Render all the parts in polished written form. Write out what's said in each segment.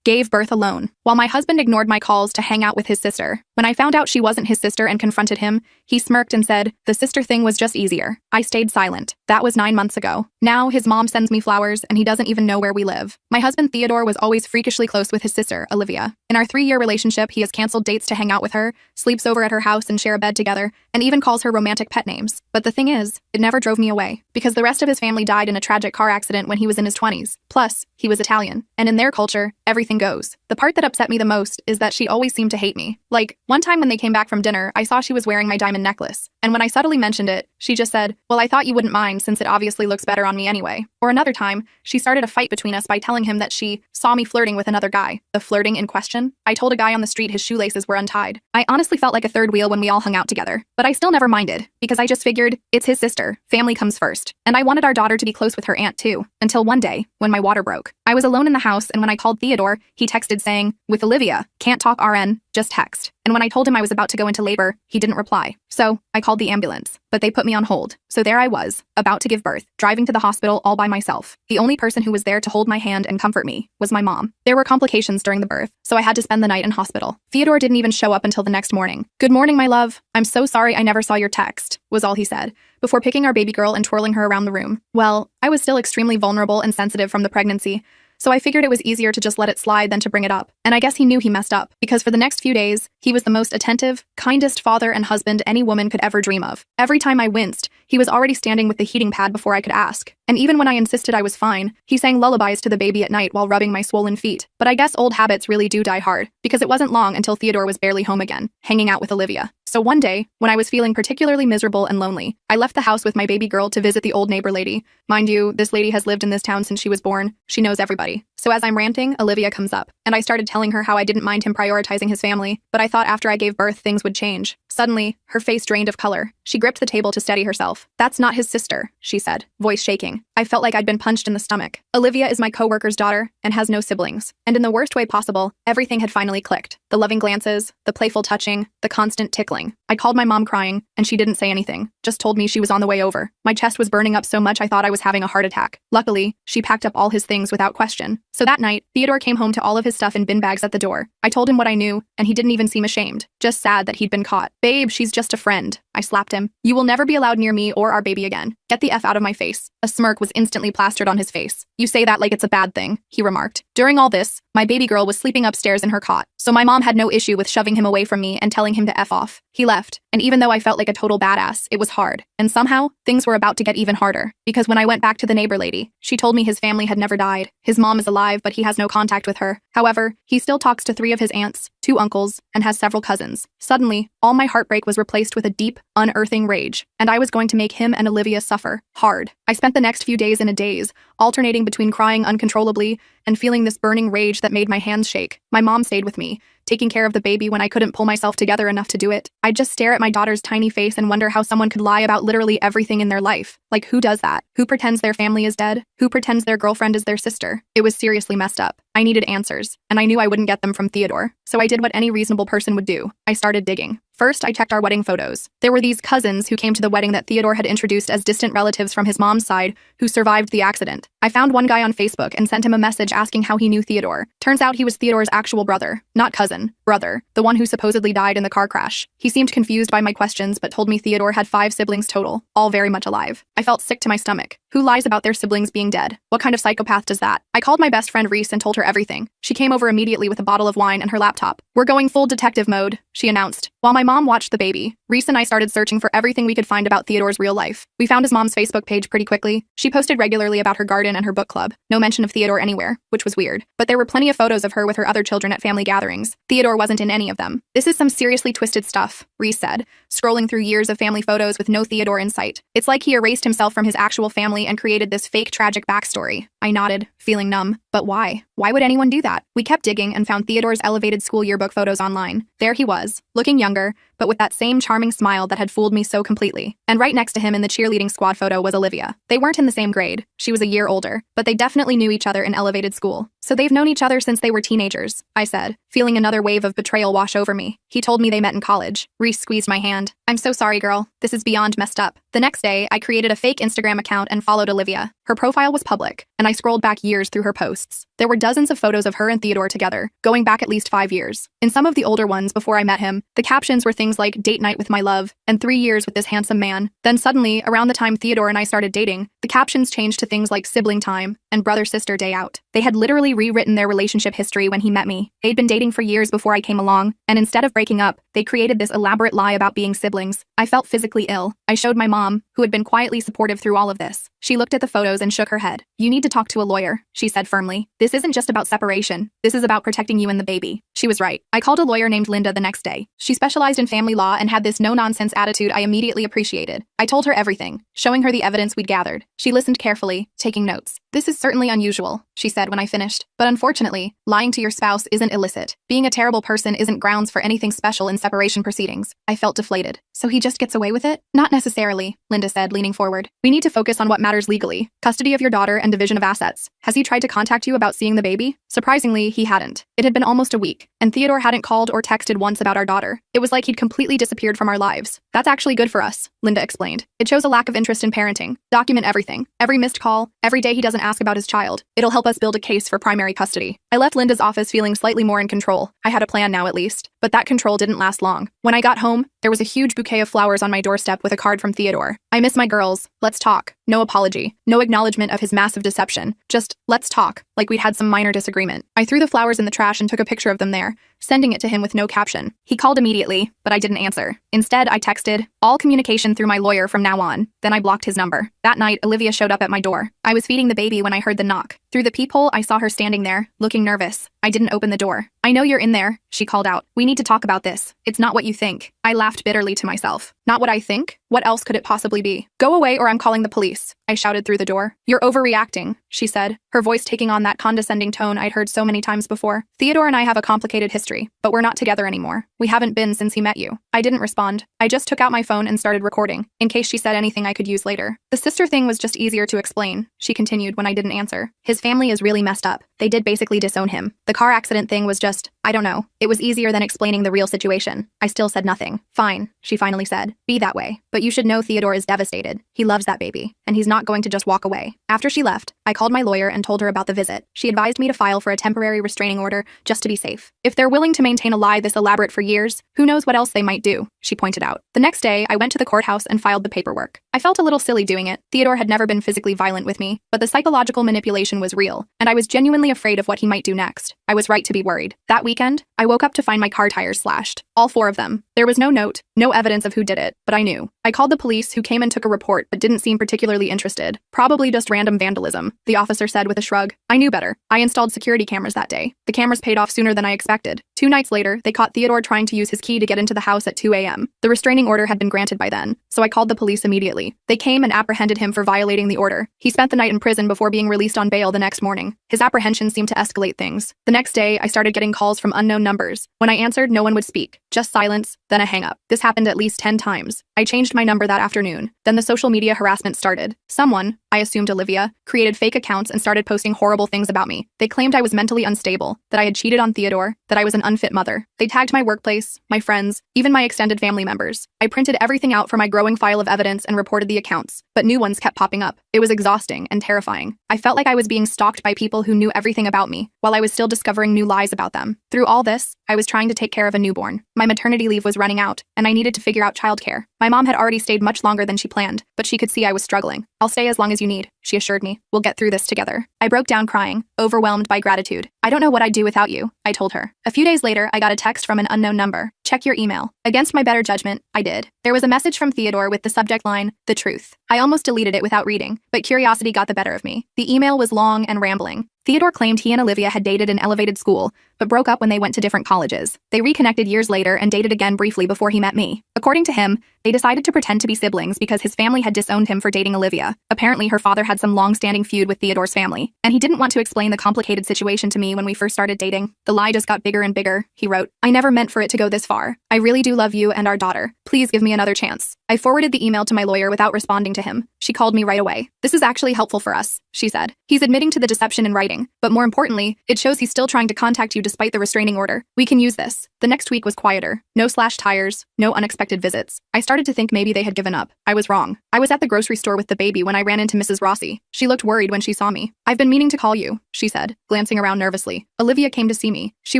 Gave birth alone, while my husband ignored my calls to hang out with his sister. When I found out she wasn't his sister and confronted him, he smirked and said, "The sister thing was just easier." I stayed silent. That was 9 months ago. Now, his mom sends me flowers and he doesn't even know where we live. My husband Theodore was always freakishly close with his sister, Olivia. In our 3-year relationship, he has canceled dates to hang out with her, sleeps over at her house and share a bed together, and even calls her romantic pet names. But the thing is, it never drove me away, because the rest of his family died in a tragic car accident when he was in his 20s. Plus, he was Italian, and in their culture, everything goes. The part that upset me the most is that she always seemed to hate me. Like, one time when they came back from dinner, I saw she was wearing my diamond necklace, and when I subtly mentioned it, she just said, "Well, I thought you wouldn't mind since it obviously looks better on me anyway." Or another time, she started a fight between us by telling him that she saw me flirting with another guy. The flirting in question? I told a guy on the street his shoelaces were untied. I honestly felt like a third wheel when we all hung out together, but I still never minded, because I just figured, it's his sister, family comes first. And I wanted our daughter to be close with her aunt too, until one day, when my water broke. I was alone in the house, and when I called Theodore, he texted saying, "With Olivia, can't talk RN, just text." And when I told him I was about to go into labor, he didn't reply. So, I called the ambulance, but they put me on hold. So there I was, about to give birth, driving to the hospital all by myself. The only person who was there to hold my hand and comfort me was my mom. There were complications during the birth, so I had to spend the night in hospital. Theodore didn't even show up until the next morning. "Good morning, my love. I'm so sorry I never saw your text," was all he said, before picking our baby girl and twirling her around the room. Well, I was still extremely vulnerable and sensitive from the pregnancy, so I figured it was easier to just let it slide than to bring it up. And I guess he knew he messed up, because for the next few days, he was the most attentive, kindest father and husband any woman could ever dream of. Every time I winced, he was already standing with the heating pad before I could ask. And even when I insisted I was fine, he sang lullabies to the baby at night while rubbing my swollen feet. But I guess old habits really do die hard, because it wasn't long until Theodore was barely home again, hanging out with Olivia. So one day, when I was feeling particularly miserable and lonely, I left the house with my baby girl to visit the old neighbor lady. Mind you, this lady has lived in this town since she was born. She knows everybody. So as I'm ranting, Olivia comes up, and I started telling her how I didn't mind him prioritizing his family, but I thought after I gave birth things would change. Suddenly, her face drained of color. She gripped the table to steady herself. "That's not his sister," she said, voice shaking. I felt like I'd been punched in the stomach. Olivia is my coworker's daughter and has no siblings. And in the worst way possible, everything had finally clicked. The loving glances, the playful touching, the constant tickling. I called my mom crying, and she didn't say anything, just told me she was on the way over. My chest was burning up so much I thought I was having a heart attack. Luckily, she packed up all his things without question. So that night, Theodore came home to all of his stuff in bin bags at the door. I told him what I knew, and he didn't even seem ashamed, just sad that he'd been caught. "Babe, she's just a friend." I slapped him. "You will never be allowed near me or our baby again. Get the F out of my face." A smirk was instantly plastered on his face. "You say that like it's a bad thing," he remarked. During all this, my baby girl was sleeping upstairs in her cot, so my mom had no issue with shoving him away from me and telling him to F off. He left, and even though I felt like a total badass, it was hard. And somehow, things were about to get even harder, because when I went back to the neighbor lady, she told me his family had never died. His mom is alive, but he has no contact with her. However, he still talks to 3 of his aunts, 2 uncles, and has several cousins. Suddenly, all my heartbreak was replaced with a deep, unearthing rage, and I was going to make him and Olivia suffer hard. I spent the next few days in a daze, alternating between crying uncontrollably and feeling this burning rage that made my hands shake. My mom stayed with me, taking care of the baby when I couldn't pull myself together enough to do it. I'd just stare at my daughter's tiny face and wonder how someone could lie about literally everything in their life. Like, who does that? Who pretends their family is dead? Who pretends their girlfriend is their sister? It was seriously messed up. I needed answers, and I knew I wouldn't get them from Theodore. So I did what any reasonable person would do. I started digging. First, I checked our wedding photos. There were these cousins who came to the wedding that Theodore had introduced as distant relatives from his mom's side who survived the accident. I found one guy on Facebook and sent him a message asking how he knew Theodore. Turns out he was Theodore's actual brother. Not cousin, brother. The one who supposedly died in the car crash. He seemed confused by my questions but told me Theodore had 5 siblings total, all very much alive. I felt sick to my stomach. Who lies about their siblings being dead? What kind of psychopath does that? I called my best friend Reese and told her everything. She came over immediately with a bottle of wine and her laptop. "We're going full detective mode," she announced. While my mom watched the baby, Reese and I started searching for everything we could find about Theodore's real life. We found his mom's Facebook page pretty quickly. She posted regularly about her garden and her book club. No mention of Theodore anywhere, which was weird. But there were plenty of photos of her with her other children at family gatherings. Theodore wasn't in any of them. "This is some seriously twisted stuff," Reese said, scrolling through years of family photos with no Theodore in sight. "It's like he erased himself from his actual family and created this fake tragic backstory." I nodded, feeling numb. But why? Why would anyone do that? We kept digging and found Theodore's elevated school yearbook photos online. There he was, looking younger, but with that same charming smile that had fooled me so completely. And right next to him in the cheerleading squad photo was Olivia. They weren't in the same grade. She was a year older, but they definitely knew each other in elevated school. So they've known each other since they were teenagers, I said, feeling another wave of betrayal wash over me. He told me they met in college. Reese squeezed my hand. I'm so sorry, girl. This is beyond messed up. The next day, I created a fake Instagram account and followed Olivia. Her profile was public, and I scrolled back years through her posts. There were dozens of photos of her and Theodore together, going back at least 5 years. In some of the older ones before I met him, the captions were things like date night with my love and 3 years with this handsome man. Then suddenly, around the time Theodore and I started dating, the captions changed to things like sibling time and brother-sister day out. They had literally rewritten their relationship history when he met me. They'd been dating for years before I came along, and instead of breaking up, they created this elaborate lie about being siblings. I felt physically ill. I showed my mom, who had been quietly supportive through all of this. She looked at the photos and shook her head. You need to talk to a lawyer, she said firmly. This isn't just about separation. This is about protecting you and the baby. She was right. I called a lawyer named Linda the next day. She specialized in family law and had this no-nonsense attitude I immediately appreciated. I told her everything, showing her the evidence we'd gathered. She listened carefully, taking notes. This is certainly unusual, she said when I finished. But unfortunately, lying to your spouse isn't illicit. Being a terrible person isn't grounds for anything special in separation proceedings. I felt deflated. So he just gets away with it? Not necessarily, Linda said, leaning forward. We need to focus on what matters legally. Custody of your daughter and division of assets. Has he tried to contact you about seeing the baby? Surprisingly, he hadn't. It had been almost a week, and Theodore hadn't called or texted once about our daughter. It was like he'd completely disappeared from our lives. That's actually good for us, Linda explained. It shows a lack of interest in parenting. Document everything. Every missed call, every day he doesn't ask about his child. It'll help us build a case for primary custody. I left Linda's office feeling slightly more in control. I had a plan now at least. But that control didn't last long. When I got home, there was a huge bouquet of flowers on my doorstep with a card from Theodore. I miss my girls. Let's talk. No apology. No acknowledgement of his massive deception. Just, let's talk, like we'd had some minor disagreement. I threw the flowers in the trash and took a picture of them there, sending it to him with no caption. He called immediately, but I didn't answer. Instead, I texted, all communication through my lawyer from now on. Then I blocked his number. That night, Olivia showed up at my door. I was feeding the baby when I heard the knock. Through the peephole, I saw her standing there, looking nervous. I didn't open the door. I know you're in there, she called out. We need to talk about this. It's not what you think. I laughed bitterly to myself. Not what I think? What else could it possibly be? Go away or I'm calling the police, I shouted through the door. You're overreacting, she said, her voice taking on that condescending tone I'd heard so many times before. Theodore and I have a complicated history, but we're not together anymore. We haven't been since he met you. I didn't respond. I just took out my phone and started recording, in case she said anything I could use later. The sister thing was just easier to explain, she continued when I didn't answer. His family is really messed up. They did basically disown him. The car accident thing was just, I don't know. It was easier than explaining the real situation. I still said nothing. Fine, she finally said. Be that way. But you should know Theodore is devastated. He loves that baby, and he's not going to just walk away. After she left, I called my lawyer and told her about the visit. She advised me to file for a temporary restraining order just to be safe. If they're willing to maintain a lie this elaborate for years, who knows what else they might do, she pointed out. The next day, I went to the courthouse and filed the paperwork. I felt a little silly doing it. Theodore had never been physically violent with me, but the psychological manipulation was real, and I was genuinely afraid of what he might do next. I was right to be worried. That weekend, I woke up to find my car tires slashed. All 4 of them. There was no note, no evidence of who did it, but I knew. I called the police, who came and took a report but didn't seem particularly interested. Probably just random vandalism, the officer said with a shrug. I knew better. I installed security cameras that day. The cameras paid off sooner than I expected. 2 nights later, they caught Theodore trying to use his key to get into the house at 2 a.m. The restraining order had been granted by then, so I called the police immediately. They came and apprehended him for violating the order. He spent the night in prison before being released on bail the next morning. His apprehension seemed to escalate things. The next day, I started getting calls from unknown numbers. When I answered, no one would speak. Just silence, then a hang-up. This happened at least 10 times. I changed my number that afternoon. Then the social media harassment started. Someone, I assumed Olivia, created fake accounts and started posting horrible things about me. They claimed I was mentally unstable, that I had cheated on Theodore, that I was an unfit mother. They tagged my workplace, my friends, even my extended family members. I printed everything out for my growing file of evidence and reported the accounts, but new ones kept popping up. It was exhausting and terrifying. I felt like I was being stalked by people who knew everything about me, while I was still discovering new lies about them. Through all this, I was trying to take care of a newborn. My maternity leave was running out, and I needed to figure out childcare. My mom had already stayed much longer than she planned, but she could see I was struggling. I'll stay as long as you need, she assured me. We'll get through this together. I broke down crying, overwhelmed by gratitude. I don't know what I'd do without you, I told her. A few days later, I got a text from an unknown number. Check your email. Against my better judgment, I did. There was a message from Theodore with the subject line, the truth. I almost deleted it without reading, but curiosity got the better of me. The email was long and rambling. Theodore claimed he and Olivia had dated in elevated school, but broke up when they went to different colleges. They reconnected years later and dated again briefly before he met me. According to him, they decided to pretend to be siblings because his family had disowned him for dating Olivia. Apparently, her father had some long-standing feud with Theodore's family, and he didn't want to explain the complicated situation to me when we first started dating. The lie just got bigger and bigger, he wrote. I never meant for it to go this far. I really do love you and our daughter. Please give me another chance. I forwarded the email to my lawyer without responding to him. She called me right away. This is actually helpful for us, she said. He's admitting to the deception in writing. frustrating. But more importantly, it shows he's still trying to contact you despite the restraining order. We can use this. The next week was quieter. No slashed tires, no unexpected visits. I started to think maybe they had given up. I was wrong. I was at the grocery store with the baby when I ran into Mrs. Rossi. She looked worried when she saw me. I've been meaning to call you, she said, glancing around nervously. Olivia came to see me. She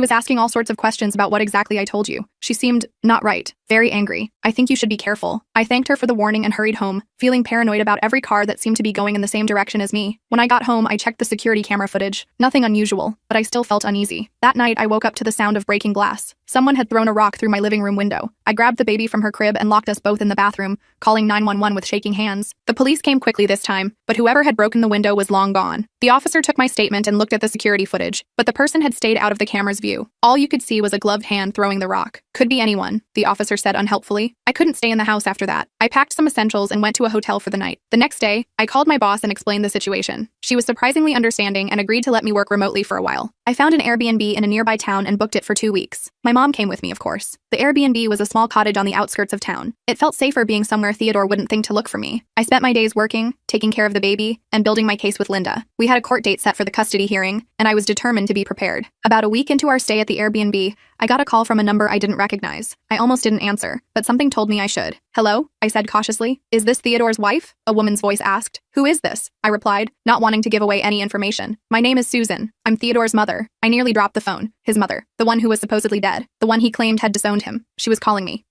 was asking all sorts of questions about what exactly I told you. She seemed not right. Very angry. I think you should be careful. I thanked her for the warning and hurried home, feeling paranoid about every car that seemed to be going in the same direction as me. When I got home, I checked the security camera footage. Nothing unusual, but I still felt uneasy. That night, I woke up to the sound of breaking glass. Someone had thrown a rock through my living room window. I grabbed the baby from her crib and locked us both in the bathroom, calling 911 with shaking hands. The police came quickly this time, but whoever had broken the window was long gone. The officer took my statement and looked at the security footage, but the person had stayed out of the camera's view. All you could see was a gloved hand throwing the rock. Could be anyone, the officer said unhelpfully. I couldn't stay in the house after that. I packed some essentials and went to a hotel for the night. The next day, I called my boss and explained the situation. She was surprisingly understanding and agreed to let me work remotely for a while. I found an Airbnb in a nearby town and booked it for 2 weeks. My mom came with me, of course. The Airbnb was a small cottage on the outskirts of town. It felt safer being somewhere Theodore wouldn't think to look for me. I spent my days working, taking care of the baby, and building my case with Linda. We had a court date set for the custody hearing, and I was determined to be prepared. About a week into our stay at the Airbnb, I got a call from a number I didn't recognize. I almost didn't answer, but something told me I should. Hello? I said cautiously. Is this Theodore's wife? A woman's voice asked. Who is this? I replied, not wanting to give away any information. My name is Susan. I'm Theodore's mother. I nearly dropped the phone. His mother. The one who was supposedly dead. The one he claimed had disowned him. She was calling me.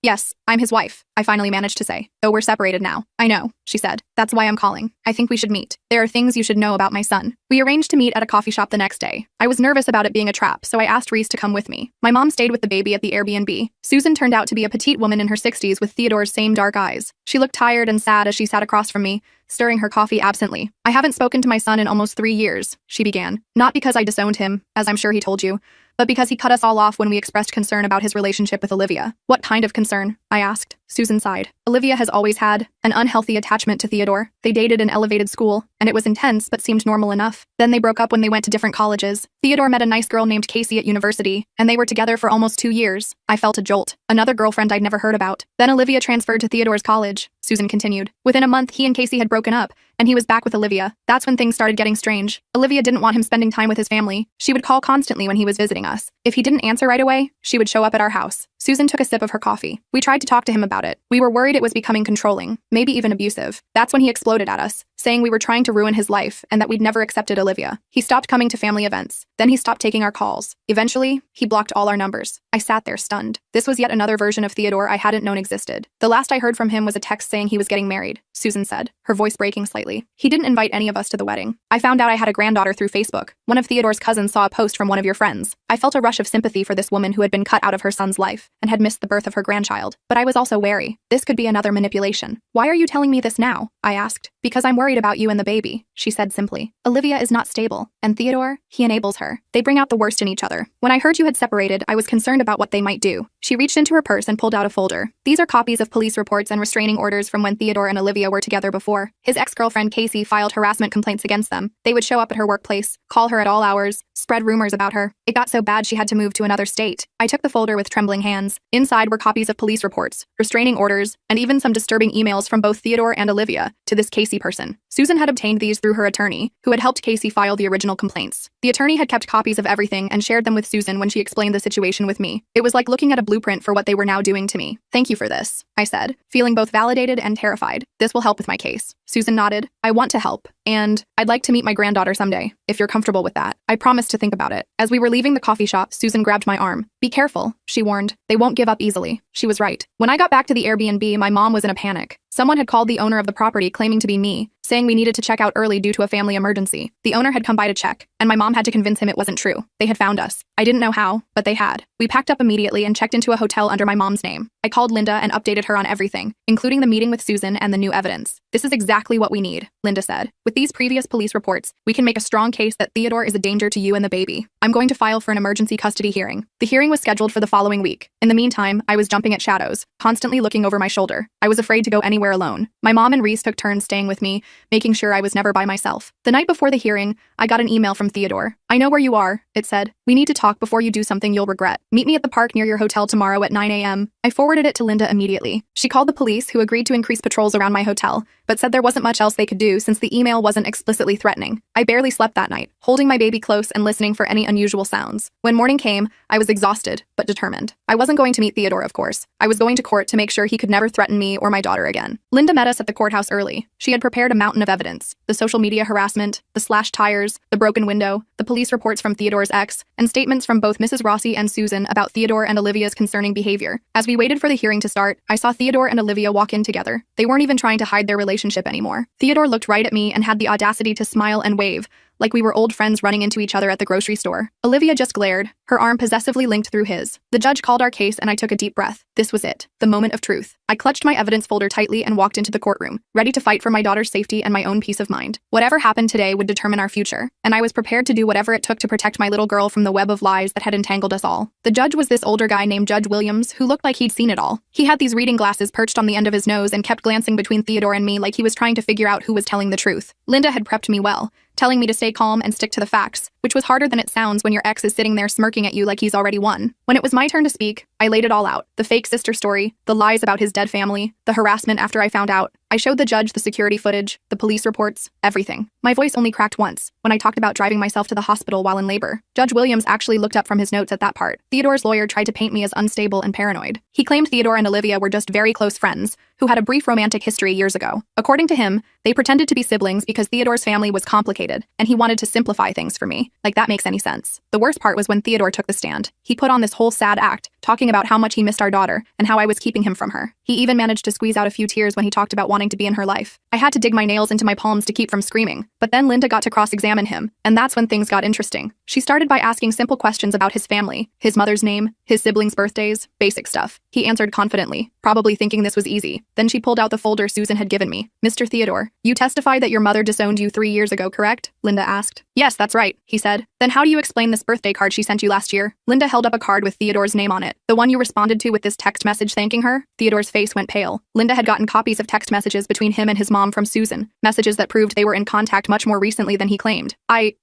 Yes, I'm his wife. I finally managed to say. Though we're separated now. I know, she said. That's why I'm calling. I think we should meet. There are things you should know about my son. We arranged to meet at a coffee shop the next day. I was nervous about it being a trap, so I asked Reese to come with me. My mom stayed with the baby at the Airbnb. Susan turned out to be a petite woman in her 60s with Theodore's same dark eyes. She looked tired and sad as she sat across from me, stirring her coffee absently. I haven't spoken to my son in almost 3 years, she began. Not because I disowned him, as I'm sure he told you, but because he cut us all off when we expressed concern about his relationship with Olivia. What kind of concern? I asked. Susan sighed. Olivia has always had an unhealthy attachment to Theodore. They dated in elevated school, and it was intense but seemed normal enough. Then they broke up when they went to different colleges. Theodore met a nice girl named Casey at university, and they were together for almost 2 years. I felt a jolt. Another girlfriend I'd never heard about. Then Olivia transferred to Theodore's college, Susan continued. Within a month, he and Casey had broken up, and he was back with Olivia. That's when things started getting strange. Olivia didn't want him spending time with his family. She would call constantly when he was visiting us. If he didn't answer right away, she would show up at our house. Susan took a sip of her coffee. We tried to talk to him about it. We were worried it was becoming controlling, maybe even abusive. That's when he exploded at us, saying we were trying to ruin his life and that we'd never accepted Olivia. He stopped coming to family events. Then he stopped taking our calls. Eventually, he blocked all our numbers. I sat there stunned. This was yet another version of Theodore I hadn't known existed. The last I heard from him was a text saying he was getting married, Susan said, her voice breaking slightly. He didn't invite any of us to the wedding. I found out I had a granddaughter through Facebook. One of Theodore's cousins saw a post from one of your friends. I felt a rush of sympathy for this woman who had been cut out of her son's life and had missed the birth of her grandchild. But I was also wary. This could be another manipulation. Why are you telling me this now? I asked. Because I'm worried about you and the baby, she said simply. Olivia is not stable, and Theodore, he enables her. They bring out the worst in each other. When I heard you had separated, I was concerned about what they might do. She reached into her purse and pulled out a folder. These are copies of police reports and restraining orders from when Theodore and Olivia were together before. His ex-girlfriend Casey filed harassment complaints against them. They would show up at her workplace, call her at all hours, spread rumors about her. It got so bad she had to move to another state. I took the folder with trembling hands. Inside were copies of police reports, restraining orders, and even some disturbing emails from both Theodore and Olivia to this Casey person. Susan had obtained these through her attorney, who had helped Casey file the original complaints. The attorney had kept copies of everything and shared them with Susan when she explained the situation with me. It was like looking at a blueprint for what they were now doing to me. Thank you for this, I said, feeling both validated and terrified. This will help with my case. Susan nodded. I want to help, and I'd like to meet my granddaughter someday, if you're comfortable with that. I promised to think about it. As we were leaving the coffee shop, Susan grabbed my arm. Be careful, she warned. They won't give up easily. She was right. When I got back to the Airbnb, my mom was in a panic. Someone had called the owner of the property claiming to be me, saying we needed to check out early due to a family emergency. The owner had come by to check, and my mom had to convince him it wasn't true. They had found us. I didn't know how, but they had. We packed up immediately and checked into a hotel under my mom's name. I called Linda and updated her on everything, including the meeting with Susan and the new evidence. This is exactly what we need, Linda said. With these previous police reports, we can make a strong case that Theodore is a danger to you and the baby. I'm going to file for an emergency custody hearing. The hearing was scheduled for the following week. In the meantime, I was jumping at shadows, constantly looking over my shoulder. I was afraid to go anywhere alone. My mom and Reese took turns staying with me, making sure I was never by myself. The night before the hearing, I got an email from Theodore. I know where you are, it said. We need to talk before you do something you'll regret. Meet me at the park near your hotel tomorrow at 9 a.m. I forwarded it to Linda immediately. She called the police, who agreed to increase patrols around my hotel, but said there wasn't much else they could do since the email wasn't explicitly threatening. I barely slept that night, holding my baby close and listening for any unusual sounds. When morning came, I was exhausted, but determined. I wasn't going to meet Theodore, of course. I was going to court to make sure he could never threaten me or my daughter again. Linda met us at the courthouse early. She had prepared a mountain of evidence: the social media harassment, the slashed tires, the broken window, the police reports from Theodore's ex, and statements from both Mrs. Rossi and Susan about Theodore and Olivia's concerning behavior. As we waited for the hearing to start, I saw Theodore and Olivia walk in together. They weren't even trying to hide their relationship anymore. Theodore looked right at me and had the audacity to smile and wave, like we were old friends running into each other at the grocery store. Olivia just glared, her arm possessively linked through his. The judge called our case and I took a deep breath. This was it, the moment of truth. I clutched my evidence folder tightly and walked into the courtroom, ready to fight for my daughter's safety and my own peace of mind. Whatever happened today would determine our future, and I was prepared to do whatever it took to protect my little girl from the web of lies that had entangled us all. The judge was this older guy named Judge Williams, who looked like he'd seen it all. He had these reading glasses perched on the end of his nose and kept glancing between Theodore and me like he was trying to figure out who was telling the truth. Linda had prepped me well, telling me to stay calm and stick to the facts, which was harder than it sounds when your ex is sitting there smirking at you like he's already won. When it was my turn to speak, I laid it all out. The fake sister story, the lies about his dead family, the harassment after I found out. I showed the judge the security footage, the police reports, everything. My voice only cracked once, when I talked about driving myself to the hospital while in labor. Judge Williams actually looked up from his notes at that part. Theodore's lawyer tried to paint me as unstable and paranoid. He claimed Theodore and Olivia were just very close friends, who had a brief romantic history years ago. According to him, they pretended to be siblings because Theodore's family was complicated, and he wanted to simplify things for me. Like that makes any sense. The worst part was when Theodore took the stand. He put on this whole sad act, talking about how much he missed our daughter, and how I was keeping him from her. He even managed to squeeze out a few tears when he talked about wanting to be in her life. I had to dig my nails into my palms to keep from screaming, but then Linda got to cross-examine him, and that's when things got interesting. She started by asking simple questions about his family, his mother's name, his siblings' birthdays, basic stuff. He answered confidently, probably thinking this was easy. Then she pulled out the folder Susan had given me. Mr. Theodore, you testified that your mother disowned you 3 years ago, correct? Linda asked. Yes, that's right, he said. Then how do you explain this birthday card she sent you last year? Linda held up a card with Theodore's name on it. The one you responded to with this text message thanking her? Theodore's face went pale. Linda had gotten copies of text messages between him and his mom from Susan, messages that proved they were in contact much more recently than he claimed.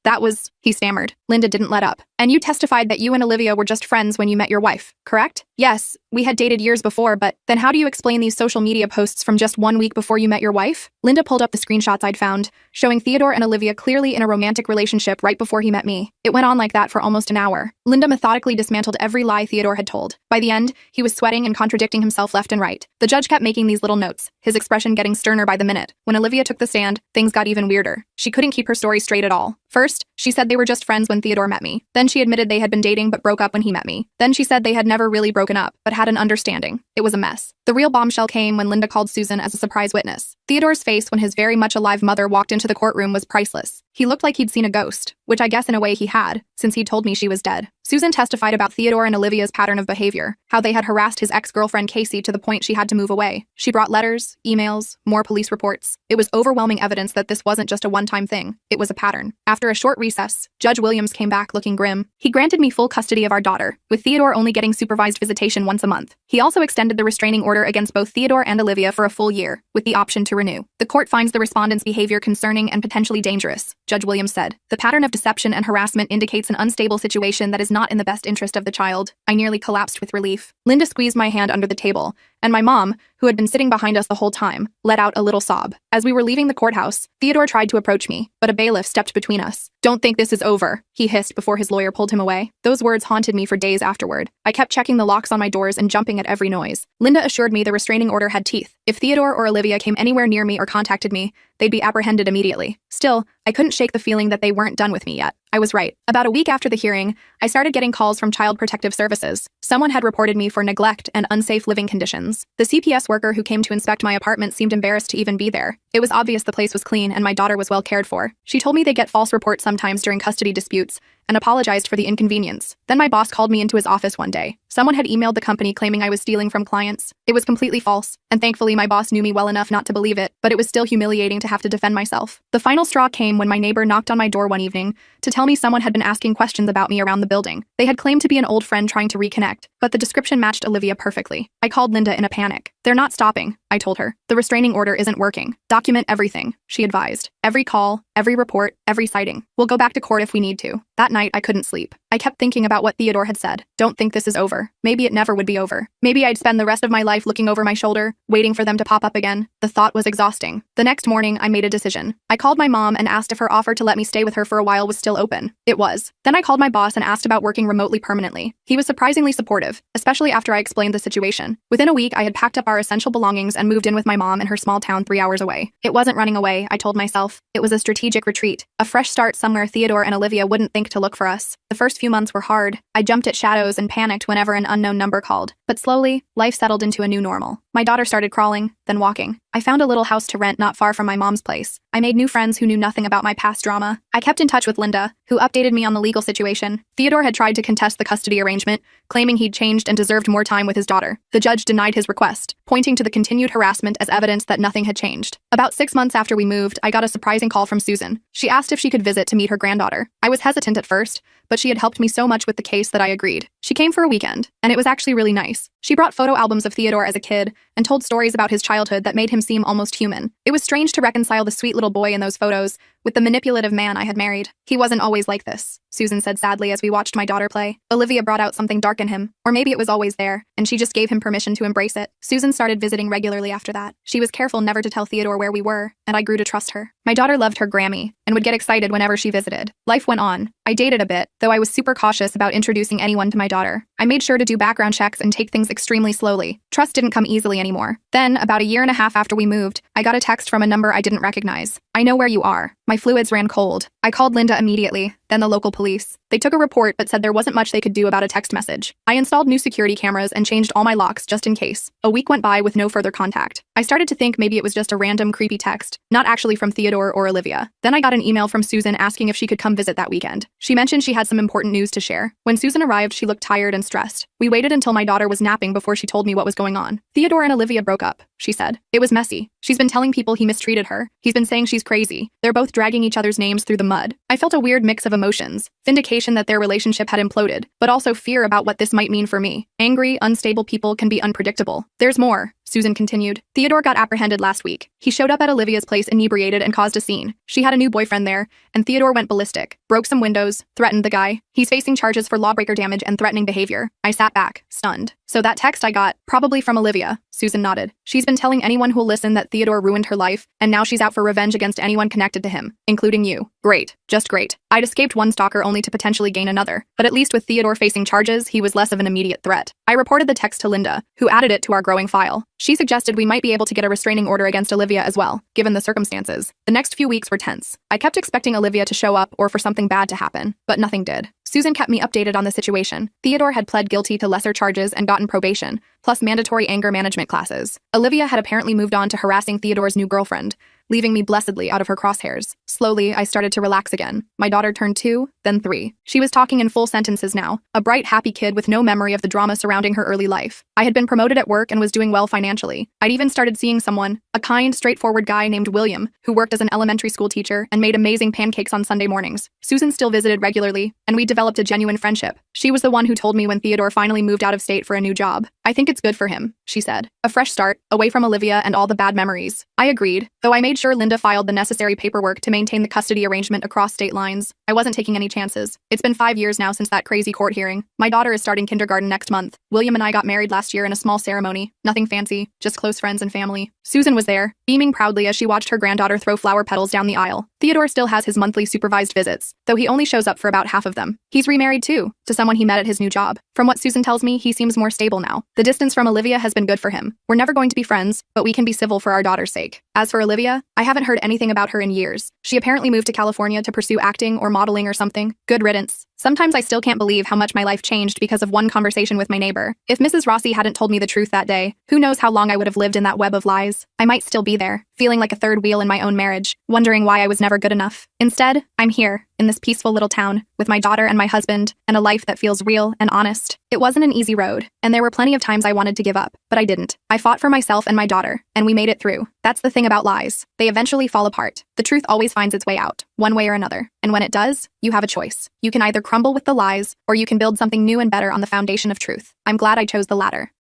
That was, he stammered. Linda didn't let up. And you testified that you and Olivia were just friends when you met your wife, correct? Yes, we had dated years before, but then how do you explain these social media posts from just 1 week before you met your wife? Linda pulled up the screenshots I'd found, showing Theodore and Olivia clearly in a romantic relationship right before he met me. It went on like that for almost an hour. Linda methodically dismantled every lie Theodore had told. By the end, he was sweating and contradicting himself left and right. The judge kept making these little notes, his expression getting sterner by the minute. When Olivia took the stand, things got even weirder. She couldn't keep her story straight at all. First, she said they were just friends when Theodore met me. Then she admitted they had been dating but broke up when he met me. Then she said they had never really broken up, but had an understanding. It was a mess. The real bombshell came when Linda called Susan as a surprise witness. Theodore's face when his very much alive mother walked into the courtroom was priceless. He looked like he'd seen a ghost, which I guess in a way he had, since he'd told me she was dead. Susan testified about Theodore and Olivia's pattern of behavior, how they had harassed his ex-girlfriend Casey to the point she had to move away. She brought letters, emails, more police reports. It was overwhelming evidence that this wasn't just a one-time thing, it was a pattern. After a short recess, Judge Williams came back looking grim. He granted me full custody of our daughter, with Theodore only getting supervised visitation once a month. He also extended the restraining order against both Theodore and Olivia for a full year, with the option to renew. The court finds the respondent's behavior concerning and potentially dangerous, Judge Williams said. The pattern of deception and harassment indicates an unstable situation that is not in the best interest of the child. I nearly collapsed with relief. Linda squeezed my hand under the table, and my mom, who had been sitting behind us the whole time, let out a little sob. As we were leaving the courthouse, Theodore tried to approach me, but a bailiff stepped between us. "Don't think this is over," he hissed before his lawyer pulled him away. Those words haunted me for days afterward. I kept checking the locks on my doors and jumping at every noise. Linda assured me the restraining order had teeth. If Theodore or Olivia came anywhere near me or contacted me, they'd be apprehended immediately. Still, I couldn't shake the feeling that they weren't done with me yet. I was right. About a week after the hearing, I started getting calls from Child Protective Services. Someone had reported me for neglect and unsafe living conditions. The CPS worker who came to inspect my apartment seemed embarrassed to even be there. It was obvious the place was clean and my daughter was well cared for. She told me they get false reports sometimes during custody disputes, and apologized for the inconvenience. Then my boss called me into his office one day. Someone had emailed the company claiming I was stealing from clients. It was completely false, and thankfully my boss knew me well enough not to believe it, but it was still humiliating to have to defend myself. The final straw came when my neighbor knocked on my door one evening to tell me someone had been asking questions about me around the building. They had claimed to be an old friend trying to reconnect, but the description matched Olivia perfectly. I called Linda in a panic. "They're not stopping," I told her. "The restraining order isn't working. Document everything," she advised. "Every call, every report, every sighting." We'll go back to court if we need to. That night, I couldn't sleep. I kept thinking about what Theodore had said. Don't think this is over. Maybe it never would be over. Maybe I'd spend the rest of my life looking over my shoulder, waiting for them to pop up again. The thought was exhausting. The next morning, I made a decision. I called my mom and asked if her offer to let me stay with her for a while was still open. It was. Then I called my boss and asked about working remotely permanently. He was surprisingly supportive, especially after I explained the situation. Within a week, I had packed up our essential belongings and moved in with my mom in her small town 3 hours away. It wasn't running away, I told myself. It was a strategic retreat. A fresh start somewhere Theodore and Olivia wouldn't think to look for us. The first few months were hard. I jumped at shadows and panicked whenever an unknown number called. But slowly, life settled into a new normal. My daughter started crawling, then walking. I found a little house to rent not far from my mom's place. I made new friends who knew nothing about my past drama. I kept in touch with Linda, who updated me on the legal situation. Theodore had tried to contest the custody arrangement, claiming he'd changed and deserved more time with his daughter. The judge denied his request, pointing to the continued harassment as evidence that nothing had changed. About 6 months after we moved, I got a surprising call from Susan. She asked if she could visit to meet her granddaughter. I was hesitant at first, but she had helped me so much with the case that I agreed. She came for a weekend, and it was actually really nice. She brought photo albums of Theodore as a kid and told stories about his childhood that made him seem almost human. It was strange to reconcile the sweet little boy in those photos with the manipulative man I had married. He wasn't always like this, Susan said sadly as we watched my daughter play. Olivia brought out something dark in him, or maybe it was always there, and she just gave him permission to embrace it. Susan started visiting regularly after that. She was careful never to tell Theodore where we were, and I grew to trust her. My daughter loved her Grammy and would get excited whenever she visited. Life went on. I dated a bit, though I was super cautious about introducing anyone to my daughter. I made sure to do background checks and take things extremely slowly. Trust didn't come easily anymore. Then, about a year and a half after we moved, I got a text from a number I didn't recognize. "I know where you are." My fluids ran cold. I called Linda immediately, then the local police. They took a report but said there wasn't much they could do about a text message. I installed new security cameras and changed all my locks just in case. A week went by with no further contact. I started to think maybe it was just a random creepy text, not actually from Theodore or Olivia. Then I got an email from Susan asking if she could come visit that weekend. She mentioned she had some important news to share. When Susan arrived, she looked tired and stressed. We waited until my daughter was napping before she told me what was going on. "Theodore and Olivia broke up," she said. "It was messy. She's been telling people he mistreated her. He's been saying she's crazy. They're both dragging each other's names through the mud." I felt a weird mix of emotions. Vindication that their relationship had imploded, but also fear about what this might mean for me. Angry, unstable people can be unpredictable. "There's more," Susan continued. "Theodore got apprehended last week. He showed up at Olivia's place inebriated and caused a scene. She had a new boyfriend there, and Theodore went ballistic, broke some windows, threatened the guy. He's facing charges for lawbreaker damage and threatening behavior." I sat back, stunned. "So that text I got, probably from Olivia," Susan nodded. "She's been telling anyone who'll listen that Theodore ruined her life, and now she's out for revenge against anyone connected to him, including you." Great. Just great. I'd escaped one stalker only to potentially gain another, but at least with Theodore facing charges, he was less of an immediate threat. I reported the text to Linda, who added it to our growing file. She suggested we might be able to get a restraining order against Olivia as well, given the circumstances. The next few weeks were tense. I kept expecting Olivia to show up or for something bad to happen, but nothing did. Susan kept me updated on the situation. Theodore had pled guilty to lesser charges and gotten probation, plus mandatory anger management classes. Olivia had apparently moved on to harassing Theodore's new girlfriend, leaving me blessedly out of her crosshairs. Slowly, I started to relax again. My daughter turned 2, then 3. She was talking in full sentences now, a bright, happy kid with no memory of the drama surrounding her early life. I had been promoted at work and was doing well financially. I'd even started seeing someone, a kind, straightforward guy named William, who worked as an elementary school teacher and made amazing pancakes on Sunday mornings. Susan still visited regularly, and we developed a genuine friendship. She was the one who told me when Theodore finally moved out of state for a new job. "I think it's good for him," she said. "A fresh start, away from Olivia and all the bad memories." I agreed, though I made sure Linda filed the necessary paperwork to maintain the custody arrangement across state lines. I wasn't taking any chances. It's been 5 years now since that crazy court hearing. My daughter is starting kindergarten next month. William and I got married last year in a small ceremony. Nothing fancy, just close friends and family. Susan was there, beaming proudly as she watched her granddaughter throw flower petals down the aisle. Theodore still has his monthly supervised visits, though he only shows up for about half of them. He's remarried too, to someone he met at his new job. From what Susan tells me, he seems more stable now. The distance from Olivia has been good for him. We're never going to be friends, but we can be civil for our daughter's sake. As for Olivia, I haven't heard anything about her in years. She apparently moved to California to pursue acting or modeling or something. Good riddance. Sometimes I still can't believe how much my life changed because of one conversation with my neighbor. If Mrs. Rossi hadn't told me the truth that day, who knows how long I would have lived in that web of lies. I might still be there, feeling like a third wheel in my own marriage, wondering why I was never good enough. Instead, I'm here, in this peaceful little town, with my daughter and my husband, and a life that feels real and honest. It wasn't an easy road, and there were plenty of times I wanted to give up, but I didn't. I fought for myself and my daughter, and we made it through. That's the thing about lies. They eventually fall apart. The truth always finds its way out, one way or another. And when it does, you have a choice. You can either crumble with the lies, or you can build something new and better on the foundation of truth. I'm glad I chose the latter.